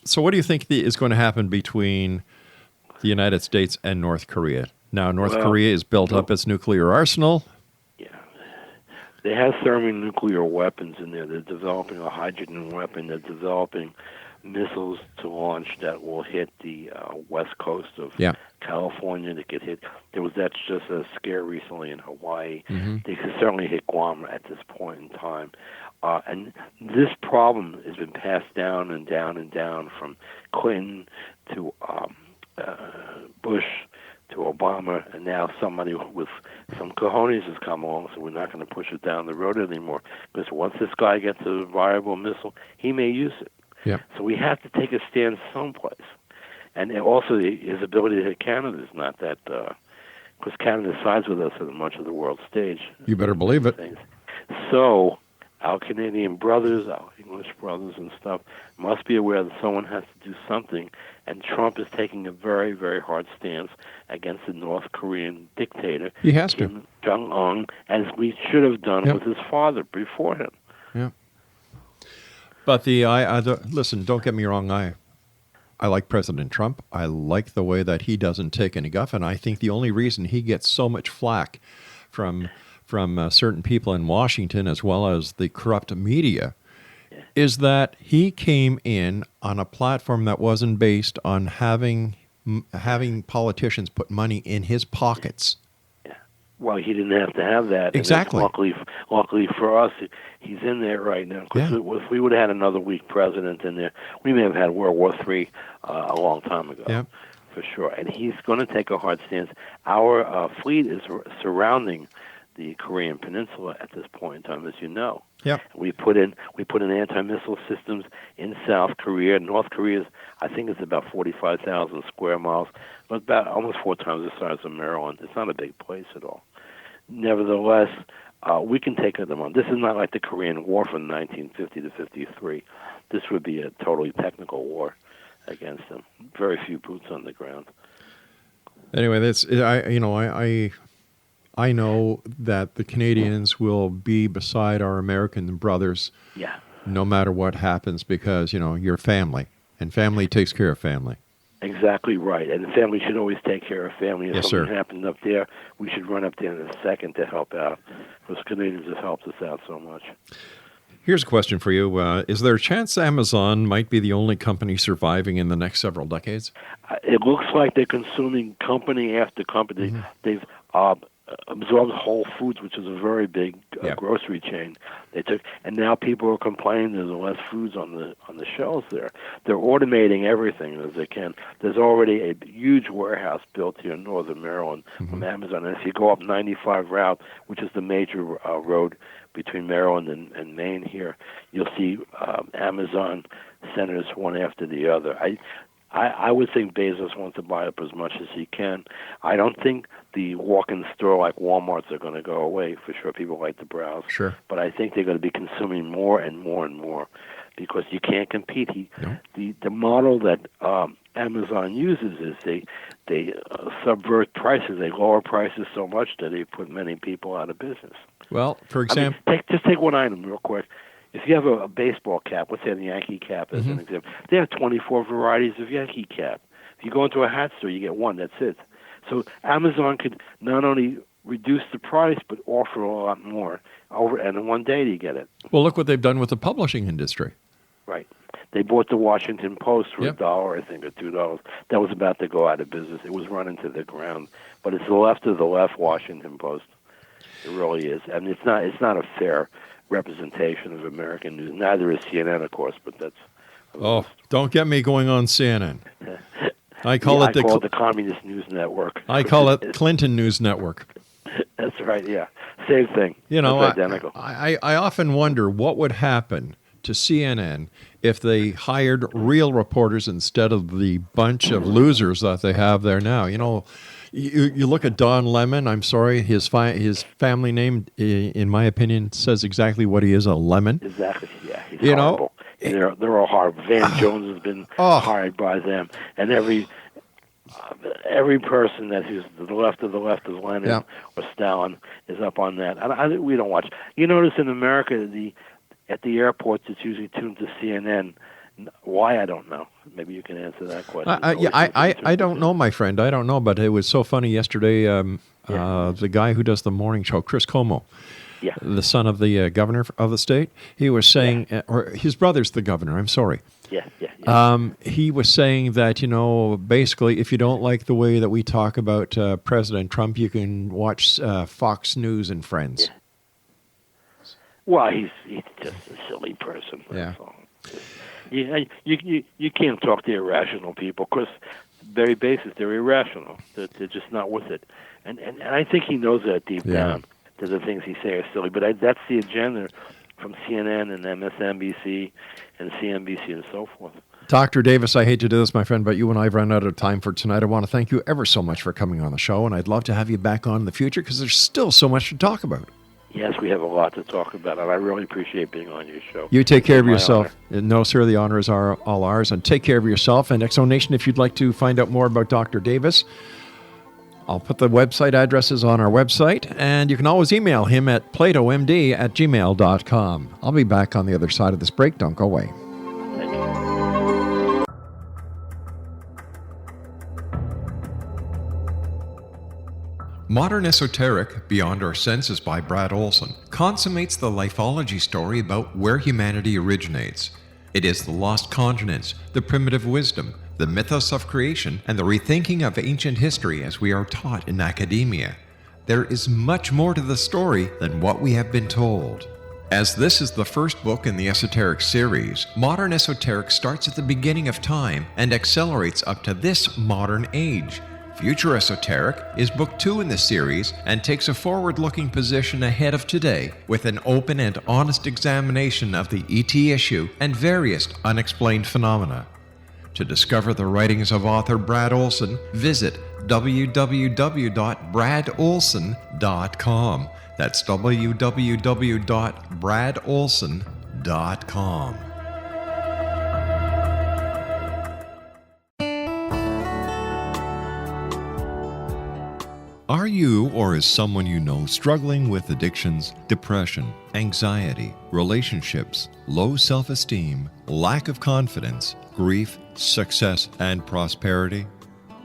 So what do you think is going to happen between the United States and North Korea? Now, North Korea has built up its nuclear arsenal. Yeah. They have thermonuclear weapons in there. They're developing a hydrogen weapon. They're developing missiles to launch that will hit the west coast of California. That could hit. That's just a scare recently in Hawaii. They could certainly hit Guam at this point in time. And this problem has been passed down and down and down from Clinton to Bush to Obama, and now somebody with some cojones has come along, so we're not going to push it down the road anymore. Because once this guy gets a viable missile, he may use it. Yep. So we have to take a stand someplace. And also his ability to hit Canada is not that, because Canada sides with us at much of the world stage. You better believe it. So our Canadian brothers, our English brothers and stuff, must be aware that someone has to do something, and Trump is taking a very, very hard stance against the North Korean dictator, He has to. Kim Jong-un, as we should have done with his father before him. Yeah. But listen, don't get me wrong, I like President Trump. I like the way that he doesn't take any guff, and I think the only reason he gets so much flack from certain people in Washington, as well as the corrupt media, is that he came in on a platform that wasn't based on having politicians put money in his pockets. Yeah. Well, he didn't have to have that. Exactly. And luckily for us, he's in there right now. Because if we would have had another weak president in there, we may have had World War III a long time ago. Yeah. For sure. And he's going to take a hard stance. Our fleet is surrounding the Korean Peninsula at this point in time, as you know. Yeah. We put in anti-missile systems in South Korea. North Korea, I think, is about 45,000 square miles, but about almost 4 times the size of Maryland. It's not a big place at all. Nevertheless, we can take them on. This is not like the Korean War from 1950 to 53. This would be a totally technical war against them. Very few boots on the ground. Anyway, I know that the Canadians will be beside our American brothers no matter what happens, because, you're family, and family takes care of family. Exactly right. And the family should always take care of family. If Yes, something sir. happened up there, we should run up there in a second to help out, because Canadians have helped us out so much. Here's a question for you. Is there a chance Amazon might be the only company surviving in the next several decades? It looks like they're consuming company after company. They've absorbed Whole Foods, which is a very big grocery chain. And now people are complaining there's less foods on the shelves there. They're automating everything as they can. There's already a huge warehouse built here in northern Maryland from Amazon. And if you go up 95 route, which is the major road between Maryland and Maine here, you'll see Amazon centers one after the other. I would think Bezos wants to buy up as much as he can. I don't think the walk-in store like Walmart's are going to go away. For sure, people like to browse. Sure. But I think they're going to be consuming more and more and more, because you can't compete. The model that Amazon uses is they subvert prices. They lower prices so much that they put many people out of business. Well, for example, just take one item real quick. If you have a baseball cap, let's say the Yankee cap as an example, they have 24 varieties of Yankee cap. If you go into a hat store, you get one. That's it. So Amazon could not only reduce the price but offer a lot more and in one day you get it. Well, look what they've done with the publishing industry. Right. They bought the Washington Post for Yep. $1, I think, or $2. That was about to go out of business. It was running to the ground. But it's the left of the left Washington Post. It really is. And it's not a fair representation of American news. Neither is CNN, of course, but that's... Oh, don't get me going on CNN. I call it the Communist News Network. I call it Clinton News Network. That's right, yeah. Same thing. You know, it's identical. I often wonder what would happen to CNN if they hired real reporters instead of the bunch of losers that they have there now. You know, you look at Don Lemon. I'm sorry, his family name, in my opinion, says exactly what he is, a lemon. Exactly, yeah. He's you horrible. know, they're all horrible. Van Jones has been hired by them, and every person that who's to the left of is Lenin or Stalin is up on that. We don't watch. You notice in America, at the airports, it's usually tuned to CNN. Why, I don't know. Maybe you can answer that question. I don't know, my friend. I don't know, but it was so funny yesterday. The guy who does the morning show, Chris Cuomo, the son of the governor of the state, he was saying, or his brother's the governor, I'm sorry. He was saying that, you know, basically, if you don't like the way that we talk about President Trump, you can watch Fox News and Friends. Yeah. Well, he's just a silly person. Yeah. You can't talk to irrational people because very basis they're irrational. They're just not with it, and I think he knows that deep down. That the things he say are silly, but that's the agenda from CNN and MSNBC and CNBC and so forth. Dr. Davis, I hate to do this, my friend, but you and I have run out of time for tonight. I want to thank you ever so much for coming on the show, and I'd love to have you back on in the future because there's still so much to talk about. Yes, we have a lot to talk about, and I really appreciate being on your show. You take care of My yourself. honor. No, sir, the honor is all ours. And take care of yourself. And Exo Nation, if you'd like to find out more about Dr. Davis, I'll put the website addresses on our website, and you can always email him at platomd@gmail.com. I'll be back on the other side of this break. Don't go away. Modern Esoteric, Beyond Our Senses by Brad Olson, consummates the lifeology story about where humanity originates. It is the lost continents, the primitive wisdom, the mythos of creation, and the rethinking of ancient history as we are taught in academia. There is much more to the story than what we have been told. As this is the first book in the Esoteric series, Modern Esoteric starts at the beginning of time and accelerates up to this modern age. Future Esoteric is book 2 in the series and takes a forward-looking position ahead of today with an open and honest examination of the ET issue and various unexplained phenomena. To discover the writings of author Brad Olson, visit www.bradolson.com. That's www.bradolson.com. Are you or is someone you know struggling with addictions, depression, anxiety, relationships, low self-esteem, lack of confidence, grief, success, and prosperity?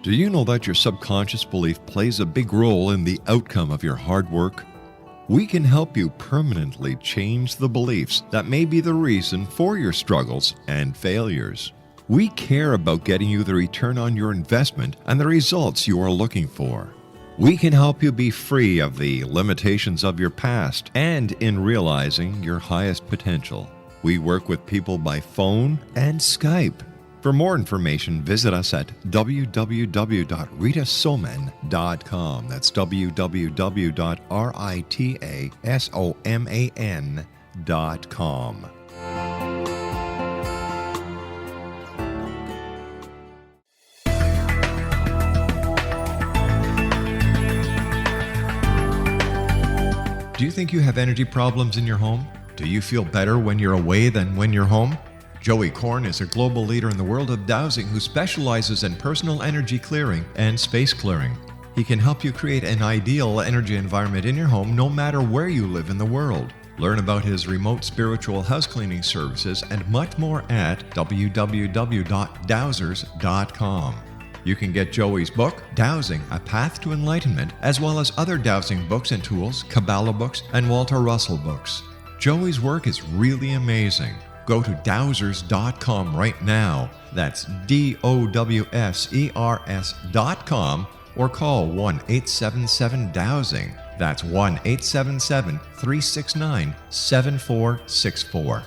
Do you know that your subconscious belief plays a big role in the outcome of your hard work? We can help you permanently change the beliefs that may be the reason for your struggles and failures. We care about getting you the return on your investment and the results you are looking for. We can help you be free of the limitations of your past and in realizing your highest potential. We work with people by phone and Skype. For more information, visit us at www.ritasoman.com. That's www.ritasoman.com. Do you think you have energy problems in your home? Do you feel better when you're away than when you're home? Joey Korn is a global leader in the world of dowsing who specializes in personal energy clearing and space clearing. He can help you create an ideal energy environment in your home no matter where you live in the world. Learn about his remote spiritual house cleaning services and much more at www.dowsers.com. You can get Joey's book, Dowsing, A Path to Enlightenment, as well as other dowsing books and tools, Kabbalah books, and Walter Russell books. Joey's work is really amazing. Go to dowsers.com right now. That's DOWSERS.com, or call 1-877-DOWSING. That's 1-877-369-7464.